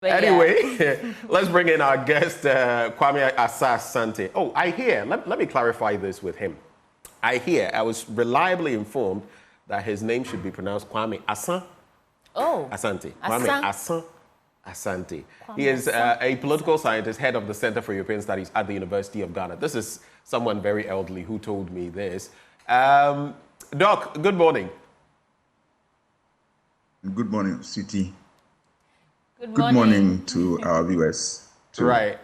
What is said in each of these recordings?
Anyway, let's bring in our guest, Kwame Asante. Oh, I hear, let me clarify this with him. I was reliably informed that his name should be pronounced Kwame Asan. Oh. Asante. Kwame Asan Asante. He is a political scientist, head of the Center for European Studies at the University of Ghana. This is someone very elderly who told me this. Doc, good morning. Good morning, City. Good morning to our viewers. Right.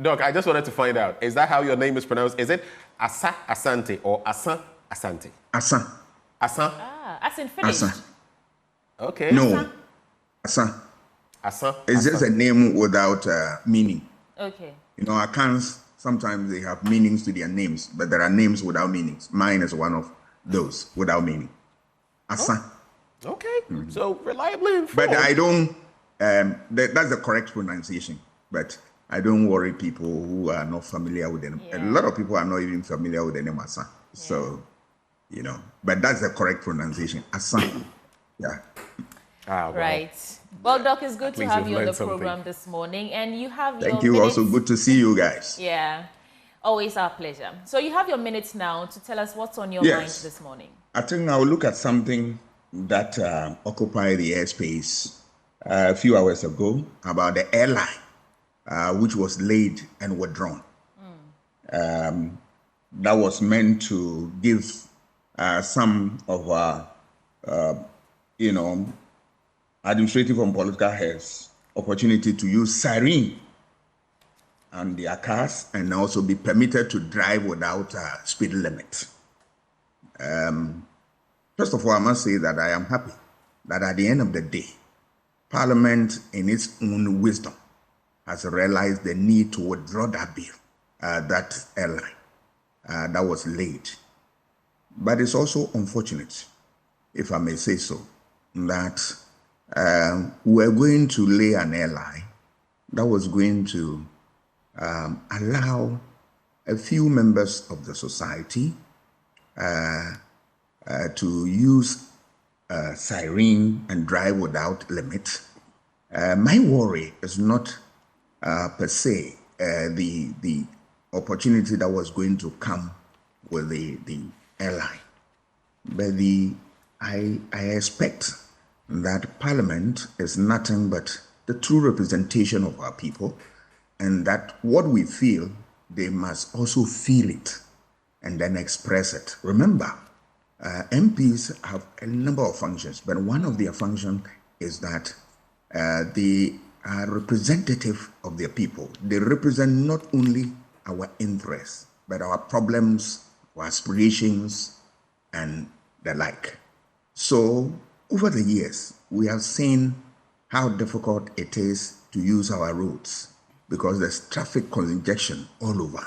Doc, I just wanted to find out, is that how your name is pronounced? Is it Asa Asante or Asan Asante? Asan. Asan? As in finished. Asan. Okay. No. Asan. Asan. It's just a name without meaning. Okay. You know, Akans, sometimes they have meanings to their names, but there are names without meanings. Mine is one of those without meaning. Asan. Oh. Okay. So reliably informed. But I don't, that's the correct pronunciation, but I don't worry people who are not familiar with them. Yeah. A lot of people are not even familiar with the name Asan. Yeah. So, you know, but that's the correct pronunciation. Asan. Yeah. Well. Right. Well, Doc, it's good to have you on the program this morning. And you have Thank you. Also good to see you guys. Yeah. Always our pleasure. So you have your minutes now to tell us what's on your mind this morning. I think I'll look at something that occupied the airspace a few hours ago about the airline, which was laid and withdrawn. That was meant to give some of our, administrative and political heads opportunity to use siren on their cars and also be permitted to drive without speed limit. First of all, I must say that I am happy that at the end of the day, Parliament, in its own wisdom, has realized the need to withdraw that bill, that airline that was laid. But it's also unfortunate, if I may say so, that we're going to lay an airline that was going to allow a few members of the society to use siren and drive without limit. My worry is not per se the opportunity that was going to come with the airline, but I expect that Parliament is nothing but the true representation of our people, and that what we feel, they must also feel it and then express it. Remember, MPs have a number of functions, but one of their functions is that they are representative of their people. They represent not only our interests, but our problems, our aspirations, and the like. So, over the years, we have seen how difficult it is to use our roads because there's traffic congestion all over.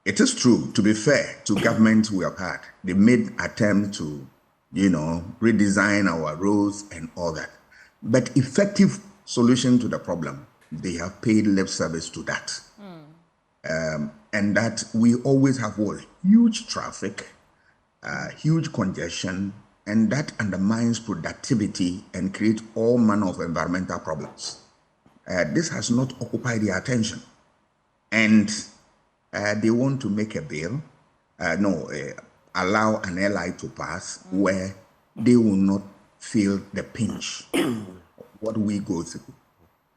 It is true, to be fair to governments we have had, they made attempts to, redesign our roads and all that. But effective solution to the problem, they have paid lip service to that. And that we always have huge traffic, huge congestion, and that undermines productivity and creates all manner of environmental problems. This has not occupied their attention. And they want to make a bill, allow an airline to pass where they will not feel the pinch what we go through.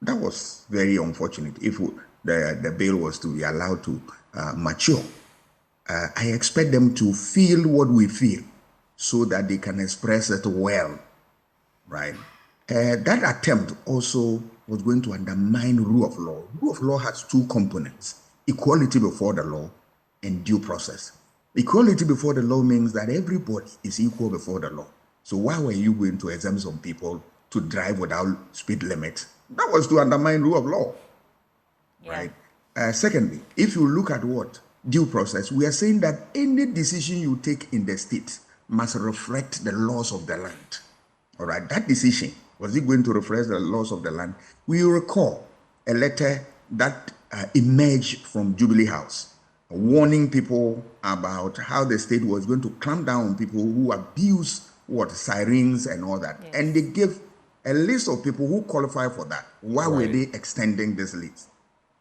That was very unfortunate. If the bill was to be allowed to mature, I expect them to feel what we feel so that they can express it well, right? That attempt also was going to undermine rule of law. Rule of law has two components: equality before the law and due process. Equality before the law means that everybody is equal before the law. So why were you going to exempt some people to drive without speed limit? That was to undermine rule of law, right? Secondly, if you look at what? Due process, we are saying that any decision you take in the state must reflect the laws of the land, all right? That decision, was it going to reflect the laws of the land? We recall a letter that emerged from Jubilee House, warning people about how the state was going to clamp down on people who abuse sirens and all that. Yes. And they gave a list of people who qualify for that. Why were they extending this list?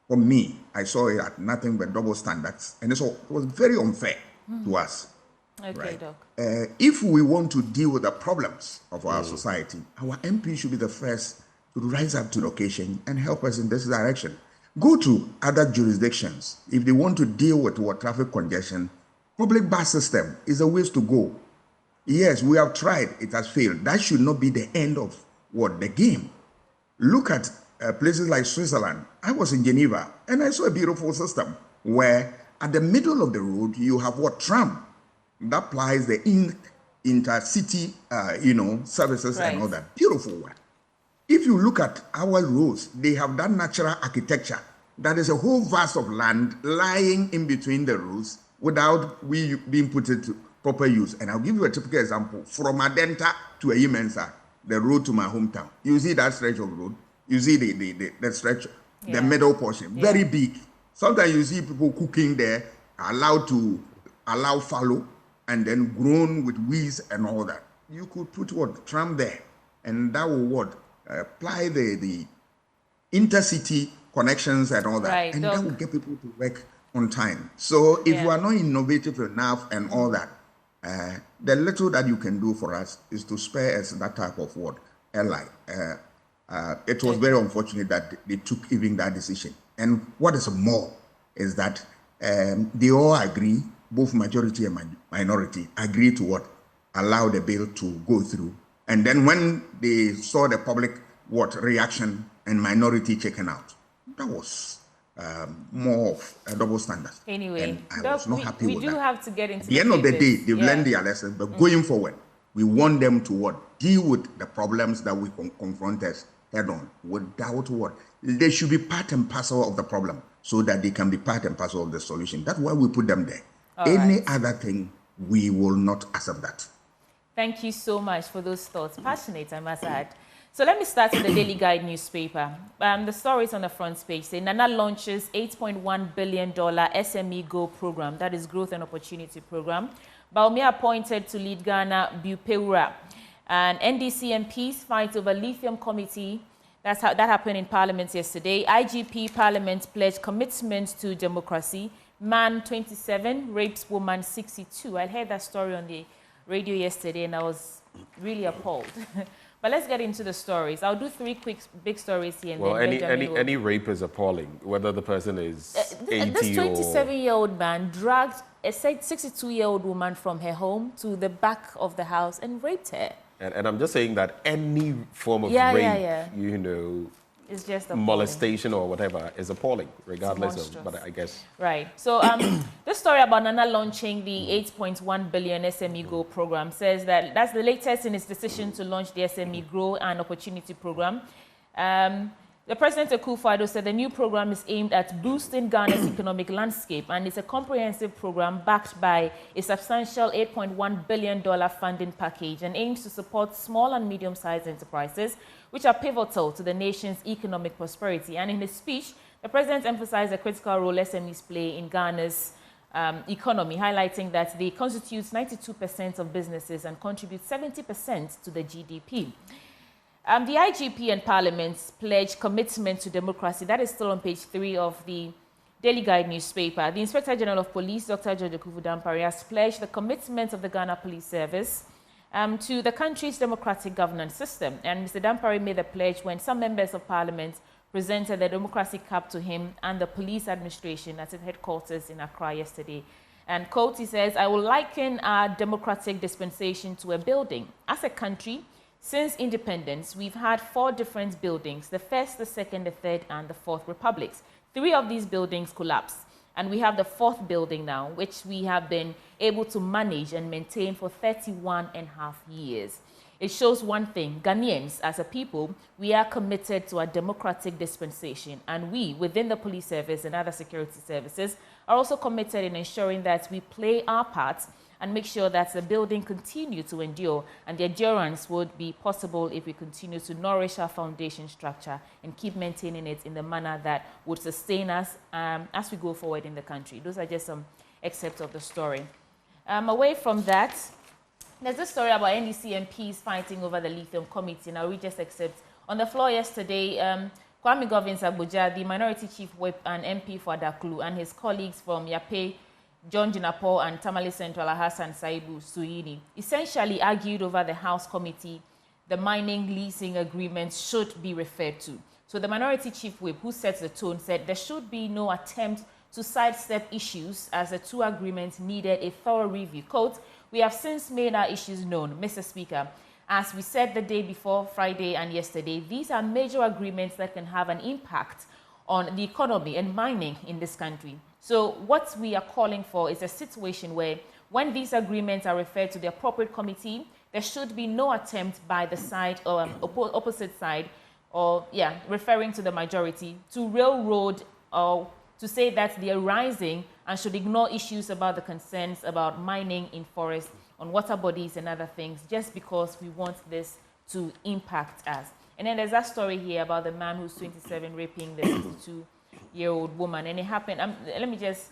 For me, I saw it at nothing but double standards, and so it was very unfair to us. Okay, Doc. If we want to deal with the problems of our society, our MP should be the first to rise up to the occasion and help us in this direction. Go to other jurisdictions. If they want to deal with traffic congestion, public bus system is a way to go. Yes, we have tried, it has failed. That should not be the end of the game. Look at places like Switzerland. I was in Geneva and I saw a beautiful system where at the middle of the road you have tram that plies the intercity services and all that. Beautiful one. If you look at our roads, they have that natural architecture. That is a whole vast of land lying in between the roads without being put into proper use. And I'll give you a typical example. From Adenta to Ayimensa, the road to my hometown. You see that stretch of road? You see the stretch, the middle portion, very big. Sometimes you see people cooking there, allow fallow, and then grown with weeds and all that. You could put tram there, and that will apply the intercity connections and all that, and that will get people to work on time. So if you are not innovative enough and all that, the little that you can do for us is to spare us that type of ally. It was very unfortunate that they took even that decision. And what is more is that they all agree, both majority and minority, agree to allow the bill to go through. And then when they saw the public reaction and minority checking out, that was more of a double standard. Anyway, and I was not happy with that. We do have to get into At the end of the day, they've learned their lesson, but going forward, we want them to deal with the problems that we confront us head on without they should be part and parcel of the problem so that they can be part and parcel of the solution. That's why we put them there. Any other thing, we will not accept that. Thank you so much for those thoughts. Passionate, I must add. So let me start with the Daily Guide newspaper. The story is on the front page. Say Nana launches $8.1 billion SME Go program, that is Growth and Opportunity Program. Baumia appointed to lead Ghana Bupeura. And NDC MPs fight over lithium committee. That happened in Parliament yesterday. IGP Parliament pledged commitment to democracy. Man 27 rapes woman 62. I heard that story on the radio yesterday and I was really appalled. But let's get into the stories. I'll do 3 quick big stories here. And then any rape is appalling, whether the person is 80 this 27-year-old man dragged a 62-year-old woman from her home to the back of the house and raped her. And I'm just saying that any form of rape, it's just molestation or whatever is appalling, regardless of, but I guess. Right. So this story about Nana launching the $8.1 billion SME Go program says that that's the latest in its decision to launch the SME Grow and Opportunity Program. The President Akufo-Addo said the new program is aimed at boosting Ghana's economic landscape and it's a comprehensive program backed by a substantial $8.1 billion funding package and aims to support small and medium-sized enterprises, which are pivotal to the nation's economic prosperity. And in his speech, the President emphasized the critical role SMEs play in Ghana's economy, highlighting that they constitute 92% of businesses and contribute 70% to the GDP. The IGP and Parliament pledged commitment to democracy. That is still on page 3 of the Daily Guide newspaper. The Inspector General of Police, Dr. George Akufu-Dampare, has pledged the commitment of the Ghana Police Service to the country's democratic governance system. And Mr. Dampare made the pledge when some members of Parliament presented the democracy cap to him and the police administration at its headquarters in Accra yesterday. And quote, he says, "I will liken our democratic dispensation to a building. As a country, since independence, we've had 4 different buildings, the first, the second, the third, and the fourth republics. 3 of these buildings collapsed, and we have the 4th building now, which we have been able to manage and maintain for 31.5 years. It shows one thing: Ghanaians, as a people, we are committed to a democratic dispensation, and we, within the police service and other security services, are also committed in ensuring that we play our part and make sure that the building continue to endure, and the endurance would be possible if we continue to nourish our foundation structure and keep maintaining it in the manner that would sustain us as we go forward in the country." Those are just some excerpts of the story. Away from that, There's this story about NDC MPs fighting over the lithium committee. Now, we just accept. On the floor yesterday, Kwame Govins Abuja, the minority chief whip and MP for Adaklu, and his colleagues from Yape, John Jinapo, and Tamale Central, Hassan Saibu Suini, essentially argued over the House committee the mining leasing agreement should be referred to. So the minority chief whip, who sets the tone, said there should be no attempt to sidestep issues as the two agreements needed a thorough review. Quote, "We have since made our issues known, Mr. Speaker. As we said the day before, Friday and yesterday, these are major agreements that can have an impact on the economy and mining in this country. So what we are calling for is a situation where when these agreements are referred to the appropriate committee, there should be no attempt by the side or opposite side, or referring to the majority, to railroad or to say that they are rising and should ignore issues about the concerns about mining in forests, on water bodies and other things, just because we want this to impact us." And then there's that story here about the man who's 27 raping the 62-year-old woman. And it happened, let me just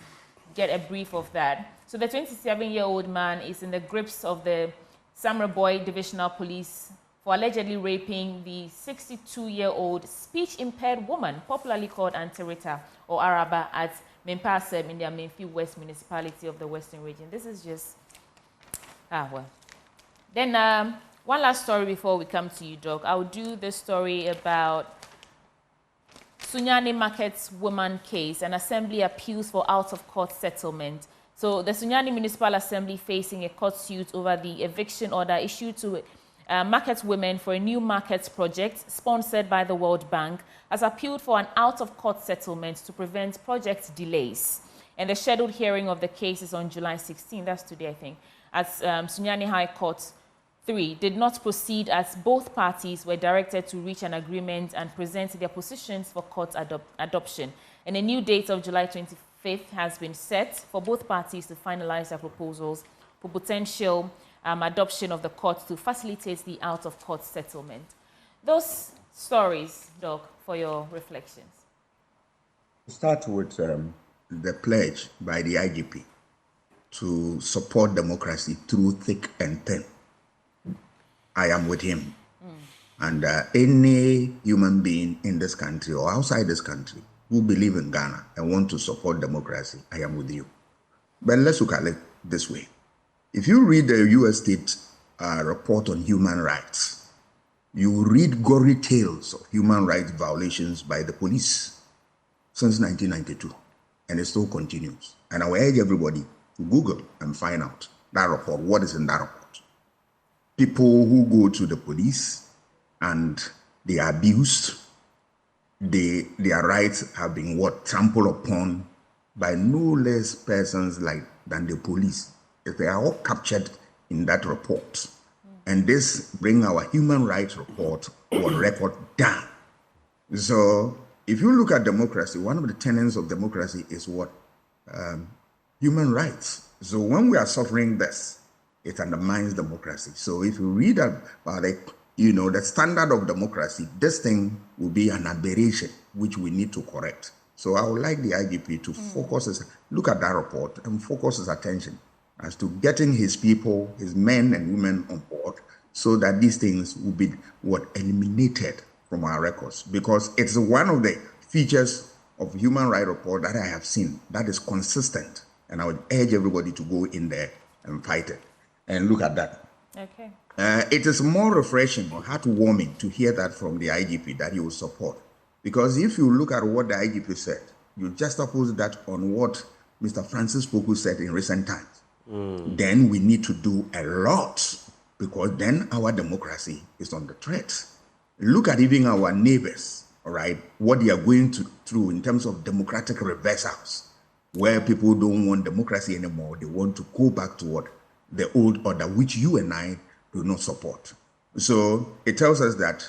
get a brief of that. So the 27-year-old man is in the grips of the Samraboy Divisional Police for allegedly raping the 62-year-old speech-impaired woman, popularly called Antirita or Araba, at Mempasem in the Menfi West municipality of the Western region. This is just, well. Then one last story before we come to you, Doc. I'll do this story about Sunyani Market's woman case, an assembly appeals for out-of-court settlement. So the Sunyani Municipal Assembly, facing a court suit over the eviction order issued to market women for a new markets project sponsored by the World Bank, has appealed for an out-of-court settlement to prevent project delays. And the scheduled hearing of the case is on July 16, that's today, I think, as Sunyani High Court 3 did not proceed as both parties were directed to reach an agreement and present their positions for court adoption. And a new date of July 25th has been set for both parties to finalize their proposals for potential adoption of the court to facilitate the out-of-court settlement. Those stories, Doc, for your reflections. Start with the pledge by the IGP to support democracy through thick and thin. I am with him. And any human being in this country or outside this country who believe in Ghana and want to support democracy, I am with you. But let's look at it this way. If you read the U.S. State report on human rights, you read gory tales of human rights violations by the police since 1992, and it still continues. And I will urge everybody to Google and find out that report, what is in that report. People who go to the police and they are abused, their rights have been trampled upon by no less persons than the police. They are all captured in that report. And this brings our human rights report or record down. So if you look at democracy, one of the tenets of democracy is what? Human rights. So when we are suffering this, it undermines democracy. So if you read about it, the standard of democracy, this thing will be an aberration, which we need to correct. So I would like the IGP to look at that report and focus his attention as to getting his people, his men and women on board, so that these things will be eliminated from our records. Because it's one of the features of human rights report that I have seen that is consistent. And I would urge everybody to go in there and fight it and look at that. Okay. It is more refreshing or heartwarming to hear that from the IGP that he will support. Because if you look at what the IGP said, you juxtapose that on what Mr. Francis Poku said in recent times. Then we need to do a lot, because then our democracy is on the threat. Look at even our neighbors, all right, what they are going through in terms of democratic reversals, where people don't want democracy anymore. They want to go back to what? The old order, which you and I do not support. So it tells us that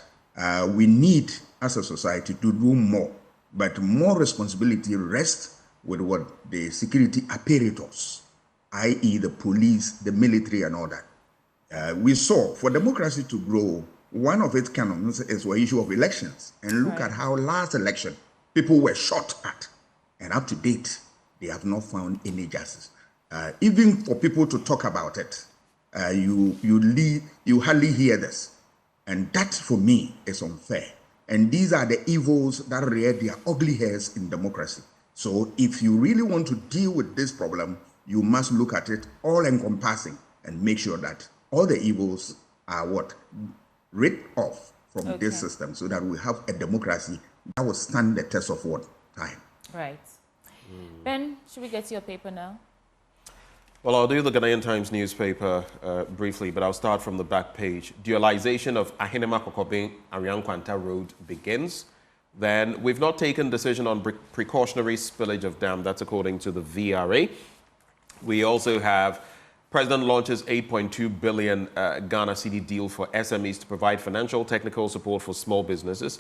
we need, as a society, to do more, but more responsibility rests with what the security apparatus, i.e. the police, the military, and all that. We saw, for democracy to grow, one of its canons is the issue of elections. And look at how last election, people were shot at. And up to date, they have not found any justice. Even for people to talk about it, you hardly hear this. And that, for me, is unfair. And these are the evils that rear their ugly hairs in democracy. So if you really want to deal with this problem, you must look at it all-encompassing and make sure that all the evils are rid off from this system, so that we have a democracy that will stand the test of what? Time. Right. Ben, should we get to your paper now? Well, I'll do the Ghanaian Times newspaper briefly, but I'll start from the back page. Dualization of Ahinema Kokobeng Ariankwanta Road begins. Then, we've not taken decision on precautionary spillage of dam. That's according to the VRA. We also have President launches 8.2 billion Ghana cedi deal for SMEs to provide financial technical support for small businesses.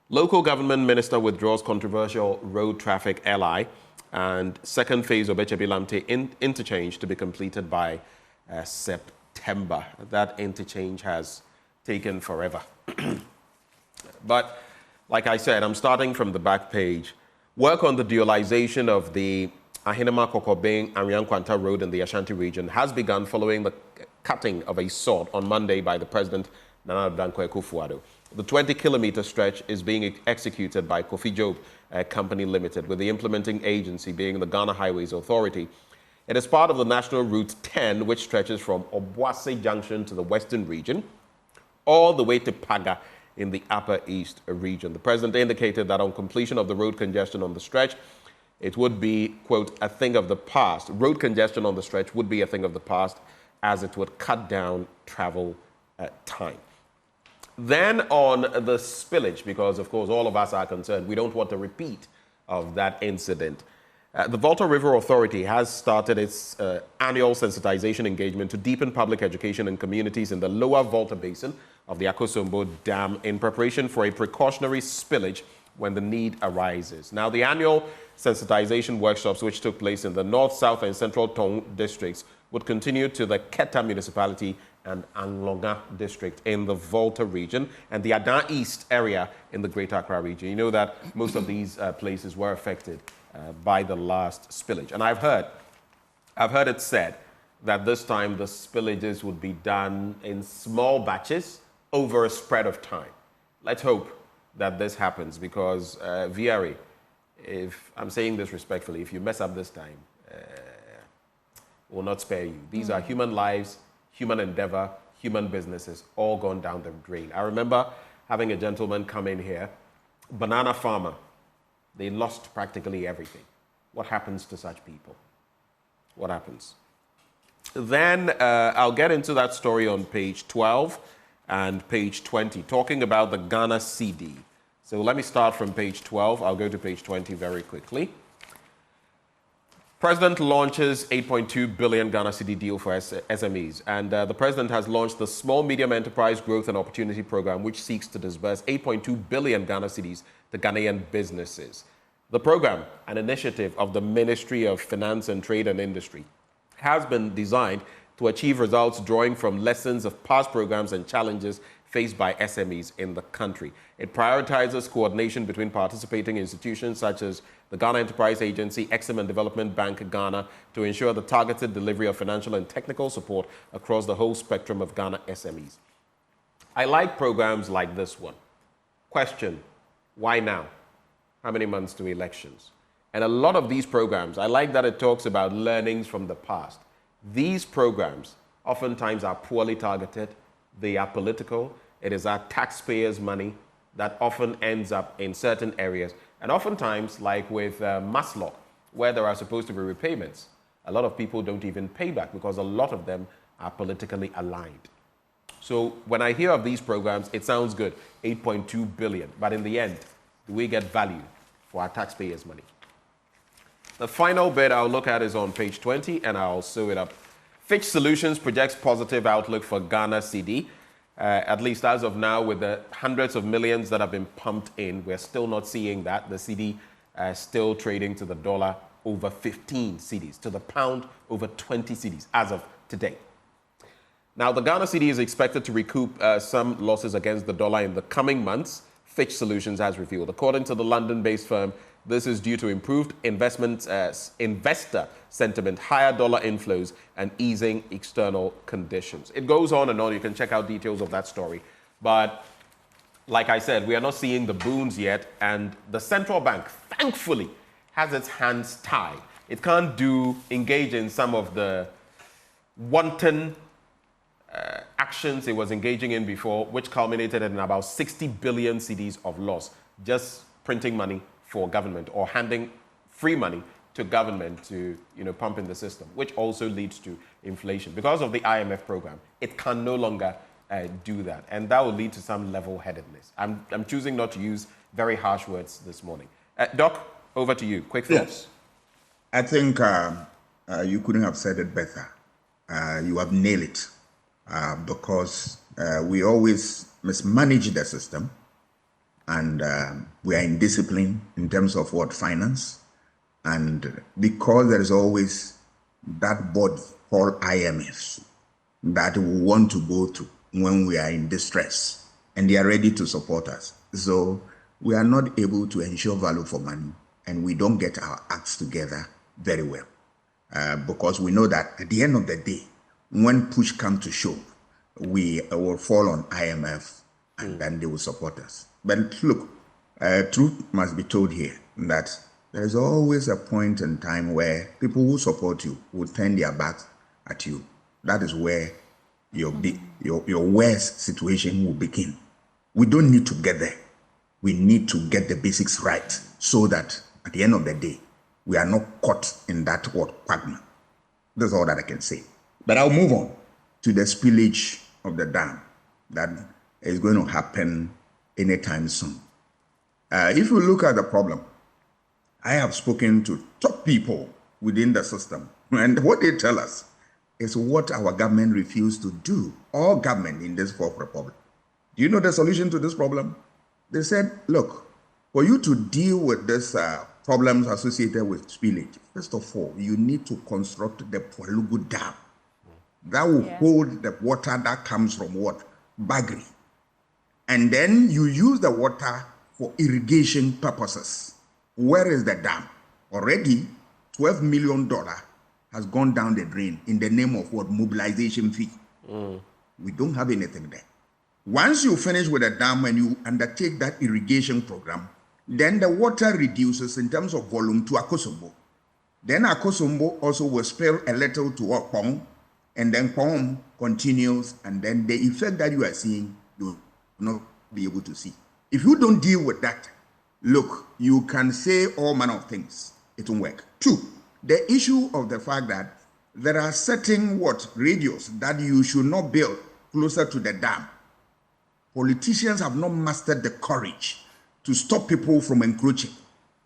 Local government minister withdraws controversial road traffic LI. And second phase of Echebi-Lamte interchange to be completed by September. That interchange has taken forever. But like I said, I'm starting from the back page. Work on the dualization of the Ahinema Kokobeng Ariankwanta Road in the Ashanti region has begun following the cutting of a sod on Monday by the President Nana Dankwa Akufo-Addo. The 20-kilometer stretch is being executed by Kofi Job Company Limited, with the implementing agency being the Ghana Highways Authority. It is part of the National Route 10, which stretches from Obuasi Junction to the Western region, all the way to Paga in the Upper East region. The President indicated that on completion of the road congestion on the stretch, it would be, quote, a thing of the past. Road congestion on the stretch would be a thing of the past, as it would cut down travel time. Then on the spillage, because of course all of us are concerned, we don't want a repeat of that incident. The Volta River Authority has started its annual sensitization engagement to deepen public education in communities in the lower Volta Basin of the Akosombo Dam in preparation for a precautionary spillage when the need arises. Now, the annual sensitization workshops, which took place in the North, South, and Central Tong districts, would continue to the Keta municipality and Anglonga district in the Volta region and the Adan East area in the Greater Accra region. You know that most of these places were affected by the last spillage. And I've heard it said that this time the spillages would be done in small batches over a spread of time. Let's hope that this happens, because VRA, if I'm saying this respectfully, if you mess up this time, will not spare you. These are human lives, human endeavor, human businesses, all gone down the drain. I remember having a gentleman come in here, banana farmer. They lost practically everything. What happens to such people? What happens? Then I'll get into that story on page 12 and page 20, talking about the Ghana cedi. So let me start from page 12. I'll go to page 20 very quickly. President launches 8.2 billion Ghana cedi deal for SMEs. And the President has launched the Small Medium Enterprise Growth and Opportunity Program, which seeks to disburse 8.2 billion Ghana cedis to Ghanaian businesses. The program, an initiative of the Ministry of Finance and Trade and Industry, has been designed to achieve results drawing from lessons of past programs and challenges faced by SMEs in the country. It prioritizes coordination between participating institutions such as the Ghana Enterprise Agency, Exim and Development Bank Ghana, to ensure the targeted delivery of financial and technical support across the whole spectrum of Ghana SMEs. I like programs like this one. Question, why now? How many months to elections? And a lot of these programs, I like that it talks about learnings from the past. These programs oftentimes are poorly targeted. They are political. It is our taxpayers' money that often ends up in certain areas. And oftentimes, like with Maslow, where there are supposed to be repayments, a lot of people don't even pay back because a lot of them are politically aligned. So when I hear of these programs, it sounds good, 8.2 billion. But in the end, do we get value for our taxpayers' money? The final bit I'll look at is on page 20, and I'll sew it up. Fitch Solutions projects positive outlook for Ghana cedi. At least as of now, with the hundreds of millions that have been pumped in, we're still not seeing that. The cedi still trading to the dollar over 15 cedis, to the pound over 20 cedis as of today. Now, the Ghana cedi is expected to recoup some losses against the dollar in the coming months, Fitch Solutions has revealed. According to the London-based firm, this is due to improved investor sentiment, higher dollar inflows, and easing external conditions. It goes on and on. You can check out details of that story. But like I said, we are not seeing the boons yet, and the central bank, thankfully, has its hands tied. It can't engage in some of the wanton actions it was engaging in before, which culminated in about 60 billion cedis of loss, just printing money for government or handing free money to government to pump in the system, which also leads to inflation. Because of the IMF program, it can no longer do that, and that will lead to some level-headedness. I'm choosing not to use very harsh words this morning. Doc, over to you. Quick thoughts. Yes. I think you couldn't have said it better. You have nailed it, because we always mismanage the system, and we are indisciplined in terms of finance, and because there is always that body called IMF that we want to go to when we are in distress, and they are ready to support us. So we are not able to ensure value for money, and we don't get our acts together very well, because we know that at the end of the day, when push comes to shove, we will fall on IMF, and then they will support us. But look, truth must be told here that there is always a point in time where people who support you will turn their backs at you. That is where your worst situation will begin. We don't need to get there. We need to get the basics right so that at the end of the day, we are not caught in that quagmire. That's all that I can say. But I'll move on to the spillage of the dam that is going to happen anytime soon. If you look at the problem, I have spoken to top people within the system, and what they tell us is what our government refused to do, all government in this Fourth Republic. Do you know the solution to this problem? They said, look, for you to deal with this problems associated with spillage, first of all, you need to construct the Pwalugu Dam. That will hold the water that comes from Bagri. And then you use the water for irrigation purposes. Where is the dam? Already, $12 million has gone down the drain in the name of mobilization fee. We don't have anything there. Once you finish with the dam and you undertake that irrigation program, then the water reduces in terms of volume to Akosombo. Then Akosombo also will spill a little to Okpong, and then Pong continues, and then the effect that you are seeing, you will not be able to see. If you don't deal with that, look, you can say all manner of things. It won't work. Two, the issue of the fact that there are certain radios that you should not build closer to the dam. Politicians have not mastered the courage to stop people from encroaching,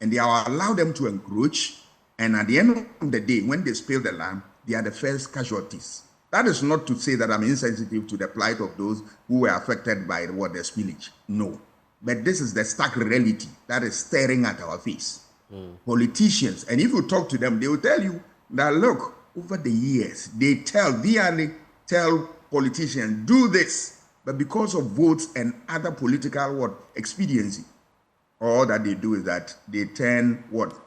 and they are allow them to encroach, and at the end of the day, when they spill the land, they are the first casualties. That is not to say that I'm insensitive to the plight of those who were affected by the spillage. No. But this is the stark reality that is staring at our face. Politicians, and if you talk to them, they will tell you that, look, over the years, they tell politicians, do this, but because of votes and other political expediency, all that they do is that they turn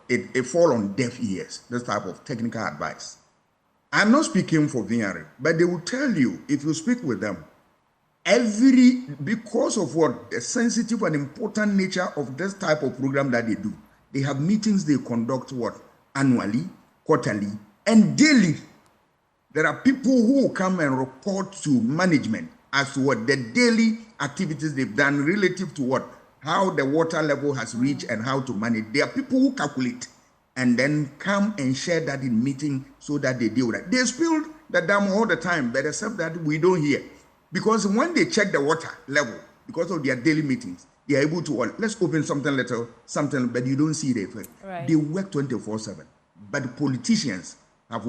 it fall on deaf ears, this type of technical advice. I'm not speaking for VRA, but they will tell you, if you speak with them, because of the sensitive and important nature of this type of program that they do, they have meetings they conduct annually, quarterly, and daily. There are people who come and report to management as to the daily activities they've done relative to how the water level has reached and how to manage. There are people who calculate and then come and share that in meeting so that they deal with it. They spill the dam all the time, but except that we don't hear. Because when they check the water level, because of their daily meetings, they are able to, let's open something little, but you don't see the effect. Right. They work 24/7. But the politicians have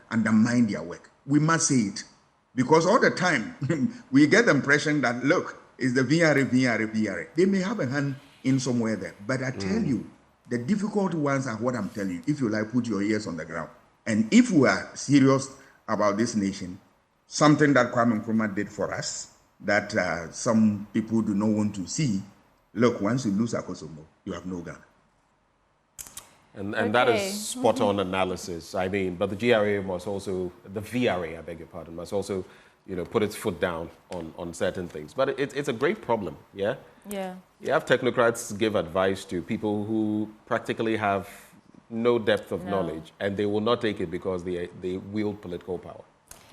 undermined their work. We must say it. Because all the time, we get the impression that, look, it's the VRA. They may have a hand in somewhere there. But I tell you, the difficult ones are what I'm telling you. If you put your ears on the ground. And if we are serious about this nation, something that Kwame Nkrumah did for us, that some people do not want to see, Look, once you lose Akosombo, you have no Ghana. And that is spot on analysis. I mean, but the GRA must also, the VRA, I beg your pardon, must also, put its foot down on certain things. But it's a great problem, yeah? Yeah. You have technocrats give advice to people who practically have no depth of knowledge, and they will not take it because they wield political power.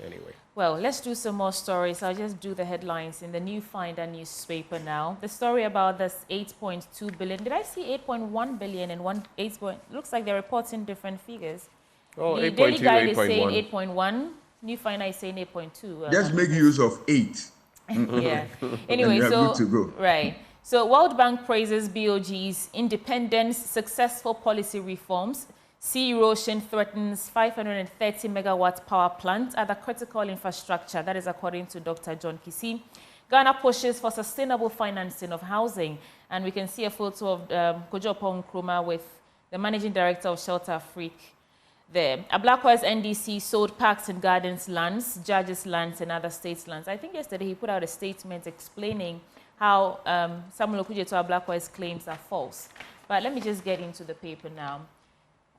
Anyway. Well, let's do some more stories. I'll just do the headlines in the New Finder newspaper now. The story about this 8.2 billion. Did I see 8.1 billion and 8 point? Looks like they're reporting different figures. Oh, the 8.2, Daily Guide is 8.1. saying 8.1. New Finder is saying 8.2. Just make use of 8. Yeah. Anyway, and so good to go. Right. So World Bank praises BOG's independence, successful policy reforms. Sea erosion threatens 530 megawatt power plant at the critical infrastructure. That is according to Dr. John Ghc8. Ghana pushes for sustainable financing of housing. And we can see a photo of Kojo Nkrumah with the managing director of Shelter Afrique there. Ablakwa's NDC sold parks and gardens lands, judges' lands, and other states' lands. I think yesterday he put out a statement explaining how Samuel Okudzeto Ablakwa's claims are false. But let me just get into the paper now.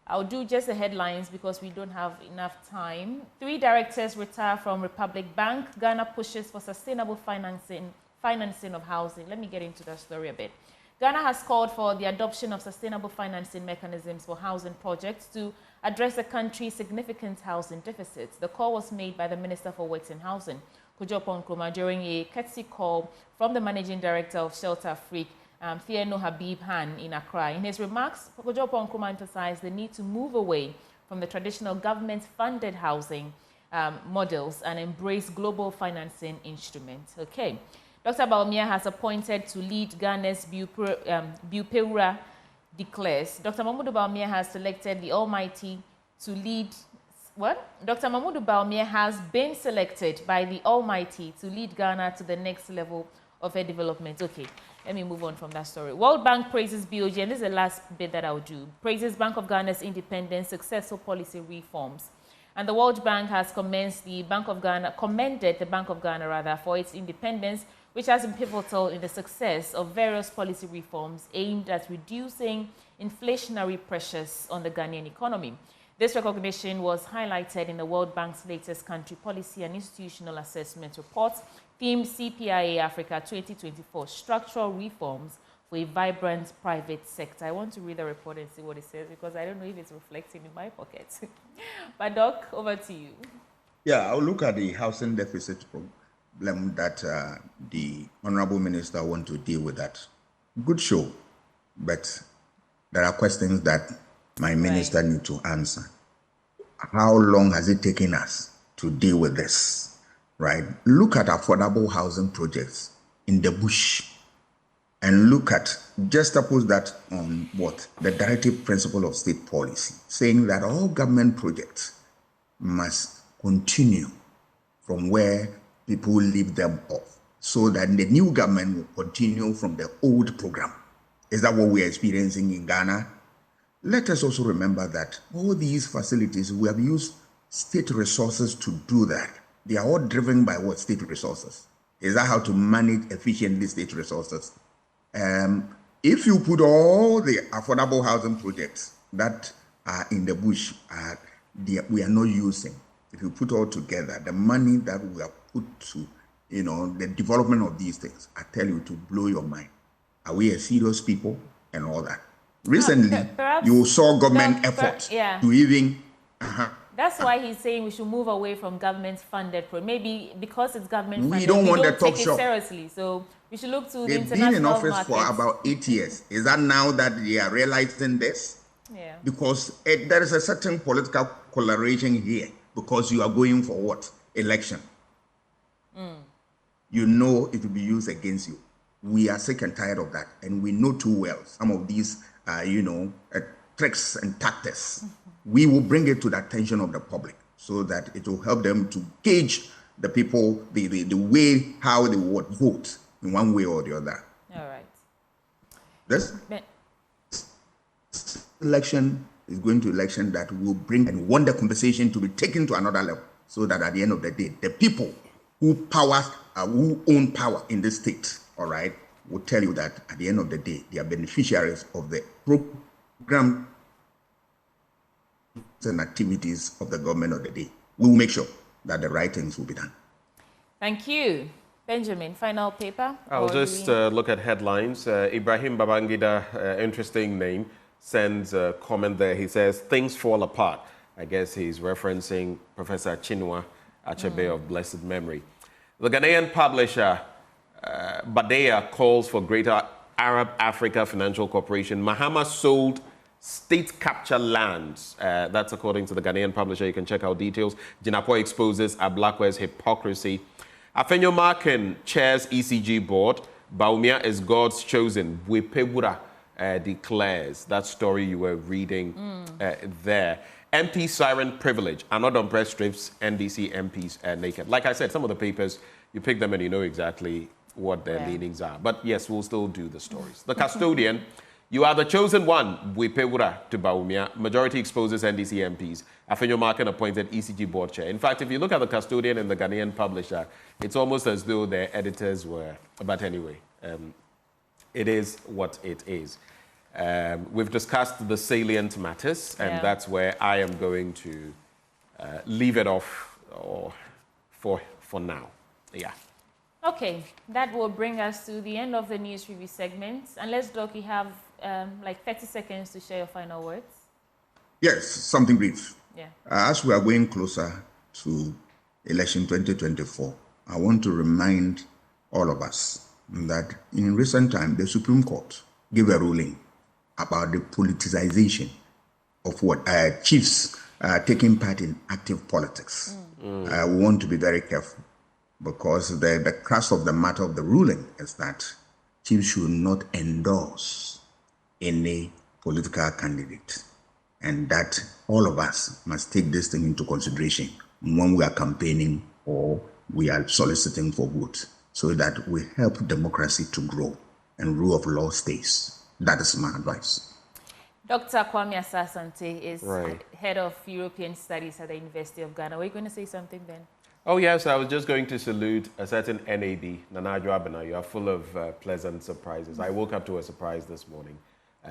I'll do just the headlines because we don't have enough time. 3 directors retire from Republic Bank. Ghana pushes for sustainable financing of housing. Let me get into that story a bit. Ghana has called for the adoption of sustainable financing mechanisms for housing projects to address the country's significant housing deficits. The call was made by the Minister for Works and Housing, Kojo Nkrumah, during a courtesy call from the Managing Director of Shelter Afrique, Thieno Habib Han in Accra. In his remarks, Kojo Nkrumah emphasized the need to move away from the traditional government-funded housing models and embrace global financing instruments. Okay. Dr. Bawumia has appointed to lead Ghana's Bupeura declares. Dr. Mahmoud Bawumia has selected the Almighty to lead. What? Dr. Mahmoud Bawumia has been selected by the Almighty to lead Ghana to the next level of her development. Okay. Let me move on from that story. World Bank praises BOG, and this is the last bit that I'll do. Praises Bank of Ghana's independence, successful policy reforms. And the World Bank has commended the Bank of Ghana for its independence, which has been pivotal in the success of various policy reforms aimed at reducing inflationary pressures on the Ghanaian economy. This recognition was highlighted in the World Bank's latest country policy and institutional assessment report, themed CPIA Africa 2024, Structural Reforms for a Vibrant Private Sector. I want to read the report and see what it says because I don't know if it's reflecting in my pocket. But Doc, over to you. Yeah, I'll look at the housing deficit problem that the Honorable Minister wants to deal with that. Good show, but there are questions that my minister need to answer. How long has it taken us to deal with this? Right? Look at affordable housing projects in the bush and look at, just suppose that on what? The directive principle of state policy, saying that all government projects must continue from where people leave them off, so that the new government will continue from the old program. Is that what we are experiencing in Ghana? Let us also remember that all these facilities, we have used state resources to do that. They are all driven by what? State resources. Is that how to manage efficiently state resources? If you put all the affordable housing projects that are in the bush, we are not using. If you put all together, the money that we have put to, the development of these things, I tell you, to blow your mind. Are we a serious people and all that? Recently, you saw government effort to even. That's why he's saying we should move away from government-funded. Maybe because it's government-funded, we don't want to take it seriously. So we should look to the international markets. They've been in office markets for about 8 years. Is that now that they are realizing this? Yeah. Because there is a certain political coloration here. Because you are going for what? Election. You know it will be used against you. We are sick and tired of that. And we know too well some of these, tricks and tactics. We will bring it to the attention of the public so that it will help them to gauge the people, the way how they would vote in one way or the other. All right. This election is going to election that will bring and want the conversation to be taken to another level, so that at the end of the day, the people who own power in this state, all right, will tell you that at the end of the day, they are beneficiaries of the program and activities of the government of the day. We will make sure that the right things will be done. Thank you. Benjamin, final paper? I'll just look at headlines. Ibrahim Babangida, interesting name, sends a comment there. He says, things fall apart. I guess he's referencing Professor Chinua Achebe of blessed memory. The Ghanaian publisher, Badea, calls for greater Arab Africa Financial Corporation. Mahama sold state capture lands. That's according to the Ghanaian publisher. You can check out details. Jinapo exposes Ablakwe's hypocrisy. Afenyo Markin chairs ECG board. Baumia is God's chosen. Wepebura declares. That story you were reading there. MP siren privilege. Another press strips NDC MPs naked. Like I said, some of the papers, you pick them and you know exactly what their leanings are. But yes, we'll still do the stories. The custodian, you are the chosen one. Wepebura to Baumia. Majority exposes NDC MPs. Afenyo Markin appointed ECG board chair. In fact, if you look at the custodian and the Ghanaian publisher, it's almost as though their editors were. But anyway, it is what it is. We've discussed the salient matters, and that's where I am going to leave it off for now. Yeah. Okay, that will bring us to the end of the news review segment. Unless, Doc, you have like 30 seconds to share your final words. Yes, something brief. Yeah. As we are going closer to election 2024, I want to remind all of us that in recent time, the Supreme Court gave a ruling about the politicization of what chiefs taking part in active politics. We want to be very careful because the crux of the matter of the ruling is that chiefs should not endorse any political candidate, and that all of us must take this thing into consideration when we are campaigning or we are soliciting for votes, so that we help democracy to grow and rule of law stays. That is my advice. Dr. Kwame Asasante is head of European Studies at the University of Ghana. Were you going to say something then? Oh, yes, I was just going to salute a certain NAD, Nana Adwoabena. You are full of pleasant surprises. I woke up to a surprise this morning.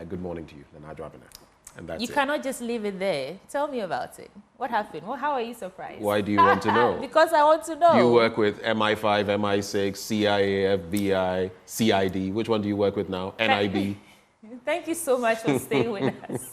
Good morning to you, Nana Adwoabena. And that's you cannot just leave it there. Tell me about it. What happened? How are you surprised? Why do you want to know? Because I want to know. You work with MI5, MI6, CIA, FBI, CID. Which one do you work with now? NIB? Thank you so much for staying with us.